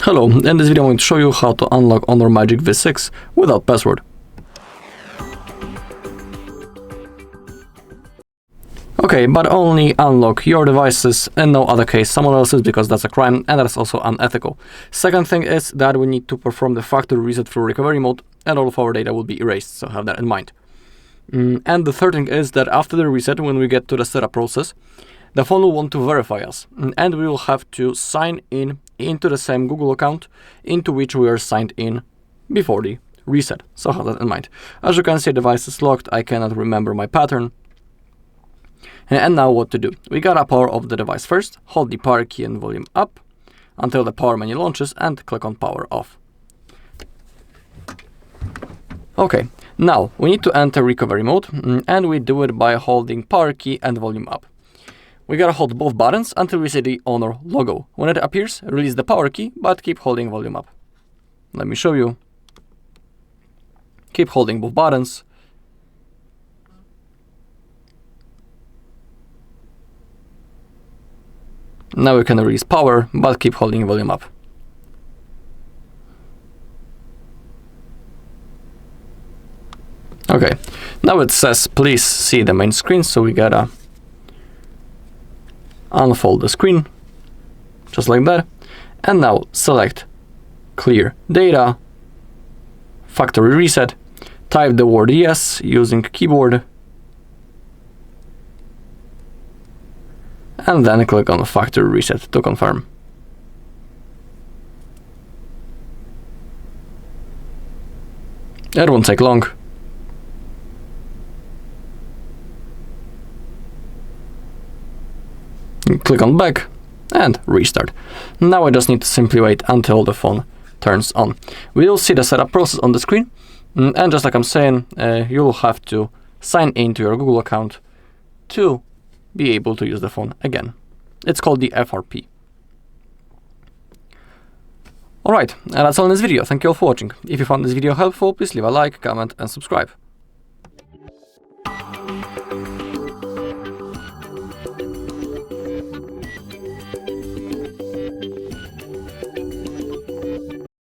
Hello, in this video I'm going to show you how to unlock Honor Magic V6 without password. Okay, but only unlock your devices and no other case someone else's, because that's a crime and that's also unethical. Second thing is that we need to perform the factory reset through recovery mode and all of our data will be erased, so have that in mind. And the third thing is that after the reset, when we get to the setup process, the phone will want to verify us and we will have to sign in into the same Google account into which we are signed in before the reset, so have that in mind. As you can see, device is locked, I cannot remember my pattern. And now what to do? We gotta power off the device first, hold the power key and volume up until the power menu launches and click on power off. Okay, now we need to enter recovery mode and we do it by holding power key and volume up. We gotta hold both buttons until we see the Honor logo. When it appears, release the power key, but keep holding volume up. Let me show you. Keep holding both buttons. Now we can release power, but keep holding volume up. Okay, now it says please see the main screen, so we gotta unfold the screen, just like that. And now select clear data, factory reset, type the word yes using keyboard, and then click on factory reset to confirm. It won't take long. Click on back and restart. Now I just need to simply wait until the phone turns on. We'll see the setup process on the screen, and just like I'm saying, you'll have to sign into your Google account to be able to use the phone again. It's called the FRP. Alright, and that's all in this video. Thank you all for watching. If you found this video helpful, please leave a like, comment and subscribe.